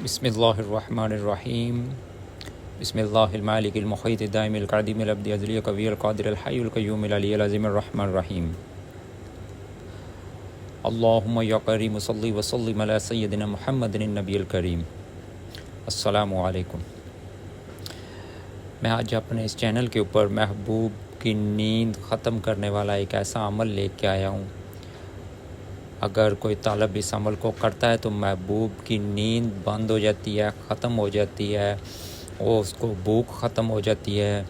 بسم اللہ الرحمن الرحیم. بسم اللہ المالک المحیط الدائم القدیم الابدی ازلی قوی القادر الحی القیوم العلی العظیم الرحمن الرحیم. اللہم یا کریم صلی وسلم علی سیدنا محمد النبی الکریم. السلام علیکم. میں آج اپنے اس چینل کے اوپر محبوب کی نیند ختم کرنے والا ایک ایسا عمل لے کے آیا ہوں. اگر کوئی طالب اس عمل کو کرتا ہے تو محبوب کی نیند بند ہو جاتی ہے، ختم ہو جاتی ہے، اور اس کو بھوک ختم ہو جاتی ہے،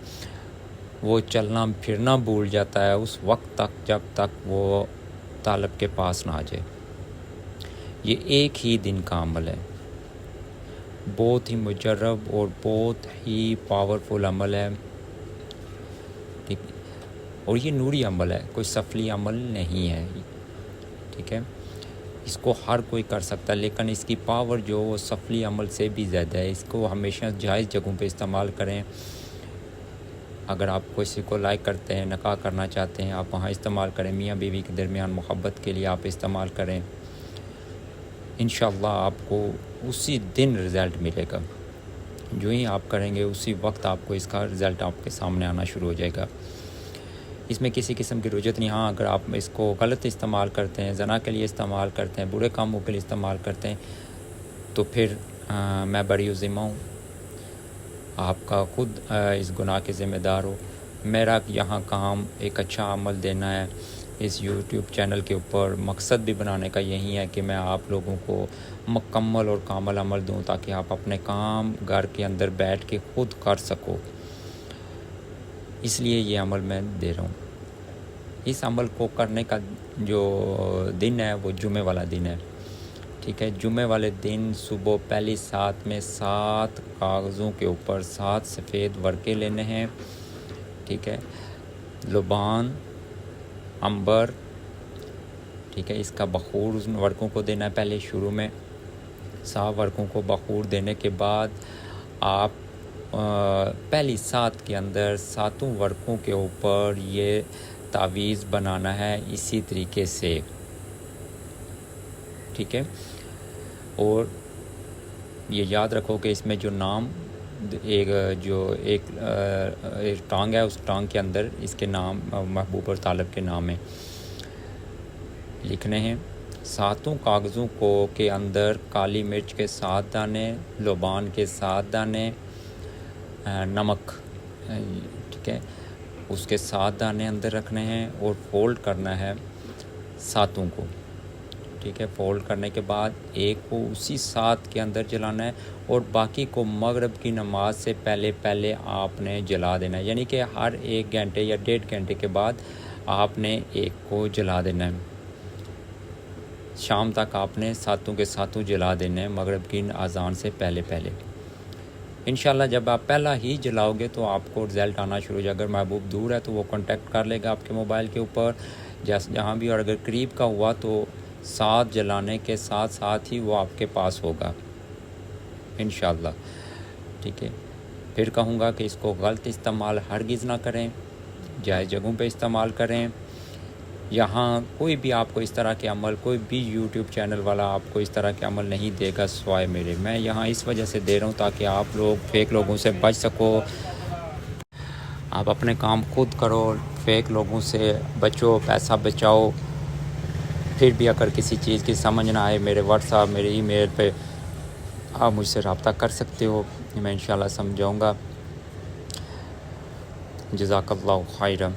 وہ چلنا پھرنا بھول جاتا ہے اس وقت تک جب تک وہ طالب کے پاس نہ آ جائے. یہ ایک ہی دن کا عمل ہے، بہت ہی مجرب اور بہت ہی پاورفل عمل ہے. ٹھیک، اور یہ نوری عمل ہے، کوئی سفلی عمل نہیں ہے. ٹھیک ہے، اس کو ہر کوئی کر سکتا ہے، لیکن اس کی پاور جو وہ سفلی عمل سے بھی زیادہ ہے. اس کو ہمیشہ جائز جگہوں پہ استعمال کریں. اگر آپ کسی کو لائک کرتے ہیں، نکاح کرنا چاہتے ہیں، آپ وہاں استعمال کریں. میاں بیوی کے درمیان محبت کے لیے آپ استعمال کریں. انشاءاللہ آپ کو اسی دن رزلٹ ملے گا. جو ہی آپ کریں گے اسی وقت آپ کو اس کا رزلٹ آپ کے سامنے آنا شروع ہو جائے گا. اس میں کسی قسم کی رجوع نہیں. ہاں، اگر آپ اس کو غلط استعمال کرتے ہیں، زنا کے لیے استعمال کرتے ہیں، برے کاموں کے لیے استعمال کرتے ہیں، تو پھر میں بری ذمہ ہوں. آپ کا خود اس گناہ کے ذمہ دار ہو. میرا یہاں کام ایک اچھا عمل دینا ہے. اس یوٹیوب چینل کے اوپر مقصد بھی بنانے کا یہی ہے کہ میں آپ لوگوں کو مکمل اور کامل عمل دوں، تاکہ آپ اپنے کام گھر کے اندر بیٹھ کے خود کر سکو. اس لیے یہ عمل میں دے رہا ہوں. اس عمل کو کرنے کا جو دن ہے وہ جمعہ والا دن ہے. ٹھیک ہے، جمعہ والے دن صبح پہلی سات میں 7 کاغذوں کے اوپر 7 سفید ورقے لینے ہیں. ٹھیک ہے، لبان، عنبر، ٹھیک ہے، اس کا بخور ان ورقوں کو دینا ہے. پہلے شروع میں 7 ورقوں کو بخور دینے کے بعد آپ پہلی 7 کے اندر 7 ورقوں کے اوپر یہ تعویذ بنانا ہے اسی طریقے سے. ٹھیک ہے، اور یہ یاد رکھو کہ اس میں جو نام ایک ٹانگ ہے، اس ٹانگ کے اندر اس کے نام محبوب اور طالب کے نام ہیں لکھنے ہیں. 7 کاغذوں کے اندر کالی مرچ کے 7 دانے، لبان کے 7 دانے، نمک، ٹھیک ہے، اس کے 7 دانے اندر رکھنے ہیں اور فولڈ کرنا ہے 7 کو. ٹھیک ہے، فولڈ کرنے کے بعد ایک کو اسی 7 کے اندر جلانا ہے اور باقی کو مغرب کی نماز سے پہلے آپ نے جلا دینا ہے. یعنی کہ ہر 1 گھنٹے یا 1.5 گھنٹے کے بعد آپ نے ایک کو جلا دینا ہے. شام تک آپ نے 7 کے 7 جلا دینے ہیں مغرب کی اذان سے پہلے. انشاءاللہ جب آپ پہلا ہی جلاؤ گے تو آپ کو رزلٹ آنا شروع ہو جائے. اگر محبوب دور ہے تو وہ کانٹیکٹ کر لے گا آپ کے موبائل کے اوپر جہاں بھی، اور اگر قریب کا ہوا تو 7 جلانے کے ساتھ ہی وہ آپ کے پاس ہوگا انشاءاللہ. ٹھیک ہے، پھر کہوں گا کہ اس کو غلط استعمال ہرگز نہ کریں، جائز جگہوں پہ استعمال کریں. یہاں کوئی بھی آپ کو اس طرح کے عمل، کوئی بھی یوٹیوب چینل والا آپ کو اس طرح کے عمل نہیں دے گا سوائے میرے. میں یہاں اس وجہ سے دے رہا ہوں تاکہ آپ لوگ فیک لوگوں سے بچ سکو. آپ اپنے کام خود کرو، فیک لوگوں سے بچو، پیسہ بچاؤ. پھر بھی اگر کسی چیز کی سمجھ نہ آئے، میرے واٹس ایپ، میرے ای میل پہ آپ مجھ سے رابطہ کر سکتے ہو، میں انشاءاللہ سمجھاؤں گا. جزاک اللہ خیرا.